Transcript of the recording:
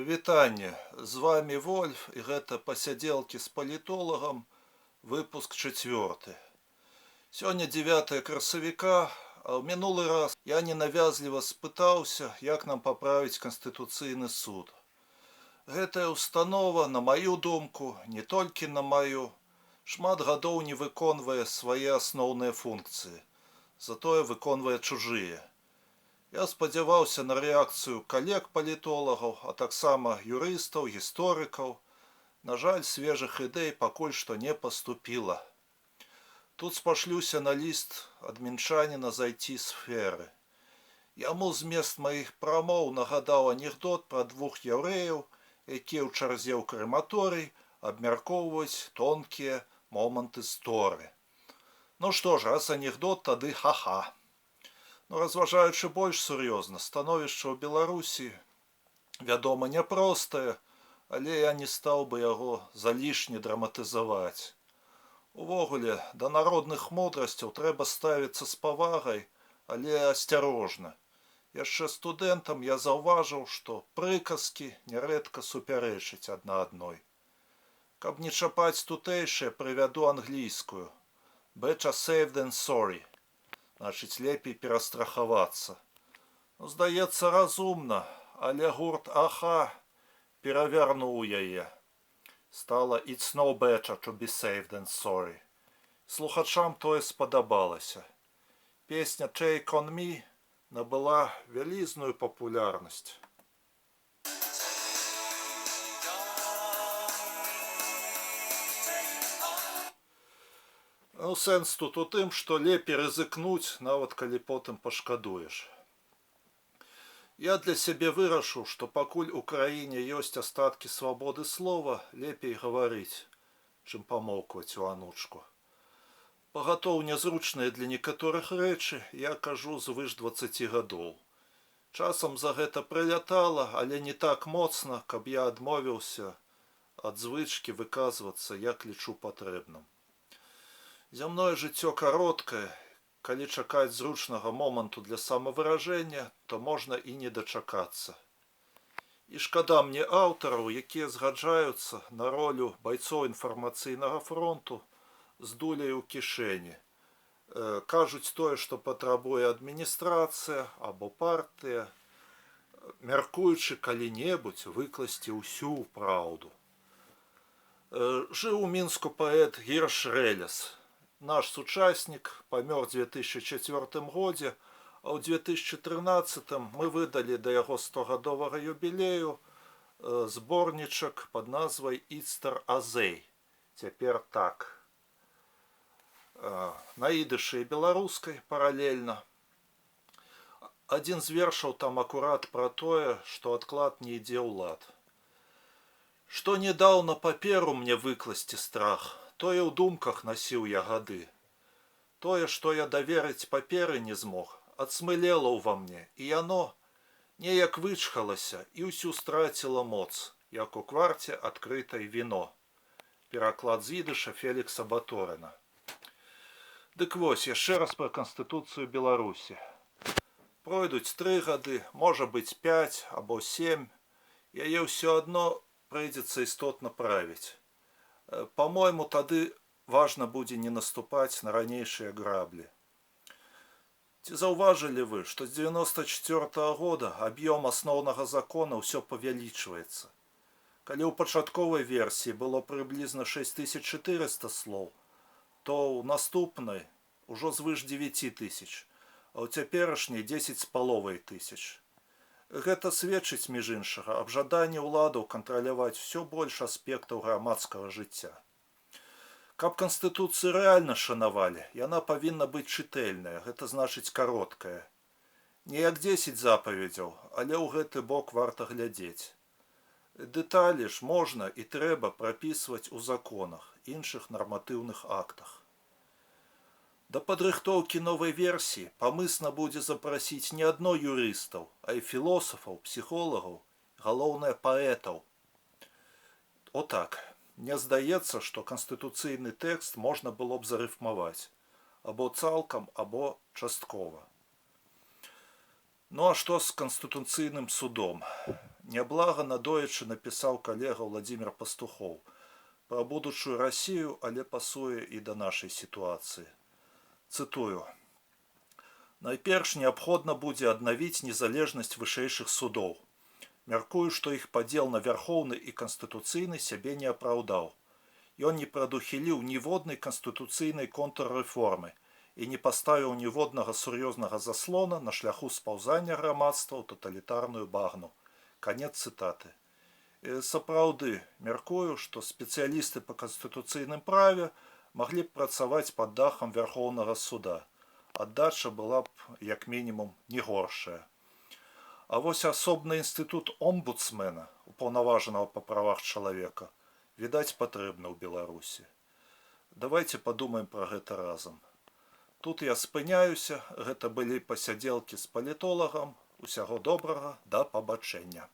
Вітанне, з вами Вольф, і гэта пасядзелкі з палітолагам, выпуск 4. Сёння 9 красавіка, а ў мінулы раз я ненавязліва спытаўся, як нам паправіць Канстытуцыйны суд. Гэтая установа, на маю думку, не толькі на маю, шмат гадоў не выконвае свае асноўныя функцыі, затое выконвае чужыя. Я спадзяваўся на рэакцыю калег-палітолагаў, а таксама юрыстаў, гісторыкаў. На жаль, свежых ідэй пакуль што не паступіла. Тут спашлюся на ліст ад мінчаніна з IT-сферы. Яму змест маіх прамоў нагадаў анекдот пра двух яўрэяў, якія ў чарзе ў крэматорый абмяркоўваюць тонкія моманты сторы. Ну што ж, раз анекдот, тады ха-ха. Разважаючы больш сур'ёзна, становішча ў Беларусі, вядома, няпростае, але я не стаў бы яго залішне драматызаваць. Увогуле, да народных мудрасцяў трэба ставіцца з павагай, але асцярожна. Яшчэ студэнтам я заўважыў, што прыказкі нярэдка супярэчаць адна адной. Каб не чапаць тутэйшае, прывяду англійскую. Better safe than sorry. Значыць, лепей перастрахавацца. Здаецца, разумна, але гурт Аха перавярнуў яе. Стала «It's no better to be safe than sorry». Слухачам тое спадабалася. Песня «Take on me» набыла вялізную папулярнасць. Сэнс тут у тым, што лепей рызыкнуць, нават калі потым пашкадуеш. Я для сябе вырашыў, што пакуль у краіне ёсць астаткі свабоды слова, лепей гаварыць, чым памоўкваць у анучку. Пагатоў нязручныя для некаторых рэчы, я кажу звыш 20 гадоў. Часам за гэта прылятала, але не так моцна, каб я адмовіўся ад звычкі выказвацца, як лічу патрэбным. Зямное жыццё кароткае, калі чакаць зручнага моманту для самавыражэння, то можна і не дачакацца. І шкада мне аўтараў, якія згаджаюцца на ролю байцоў інфармацыйнага фронту з дуляй у кішэні. Кажуць тое, што патрабуе адміністрацыя або партыя, мяркуючы калі-небудзь выкласці ўсю праўду. Жыў у Мінску паэт Гірш Рэлес. Наш сучаснік памёр у 2004 годзе, а ў 2013 мы выдалі да яго 100-гадовага юбілею зборнічак пад назвай «Ицтар Азей». Цяпер так. На ідышы і беларускай паралельна. Адзін з вершаў там акурат пра тое, што адклад не ідзе ў лад. Што не даў на паперу мне выкласці страх, тое ў думках насіў я гады. Тое, што я даверыць паперы не змог, адсмылела ўва мне, і яно неяк вычхалася і ўсю страціла моц, як у кварце адкрытай віно. Пераклад з ідыша Фелікса Баторына. Дык вось, яшчэ раз пра Канстытуцыю Беларусі. Пройдуць 3 гады, можа быць 5 або 7, яе ўсё адно прыйдзецца істотна правіць. По-мойму, тады важна будзе не наступаць на ранейшыя граблі. Ці заўважылі вы, што з 94-го года аб'ём асноўнага закона ўсё павялічваецца? Калі ў пачатковай версіі было прыблізна 6400 слоў, то ў наступнай ужо звыш 9000, а ў цяперашняй 10,5 тысяч. Гэта сведчыць, між іншага, аб жаданні ўладаў кантраляваць усё больш аспектаў грамадскага жыцця. Каб Канстытуцыю рэальна шанавалі, яна павінна быць чытэльная, гэта значыць кароткая. Не як 10 запаведзяў, але ў гэты бок варта глядзець. Дэталі ж можна і трэба прапісваць у законах, іншых нарматыўных актах. Да падрыхтоўкі новай версіі памысна будзе запрасіць не адно юрыстаў, а і філосафаў, псіхолагаў, галоўнае паэтаў. Отак, мне здаецца, што канстытуцыйны тэкст можна было б зарыфмаваць, або цалкам, або часткова. Ну а што з Канстытуцыйным судом? Няблага надоечы напісаў калега Владзімир Пастухоў пра будучую Расію, але пасуе і да нашай сітуацыі. Цытую. Найперш неабходна будзе аднавіць незалежнасць вышэйшых судоў. Мяркую, што іх падзел на вярхоўны і канстытуцыйны сябе не апраўдаў. Ён не прадухіліў ніводнай канстытуцыйнай контррэформы і не паставіў ніводнага сур'ёзнага заслона на шляху спаўзання грамадства ў таталітарную багну. Канец цытаты. Сапраўды, мяркую, што спецыялісты па канстытуцыйным праве маглі б працаваць пад дахам Вярхоўнага суда. Аддача была б, як мінімум, не горшая. А вось асобны інстытут омбудсмена, упаўнаважанага па правах чалавека, відаць, патрэбны ў Беларусі. Давайце падумаем пра гэта разам. Тут я спыняюся, гэта былі пасядзелкі з палітолагам. Усяго добрага, да пабачэння.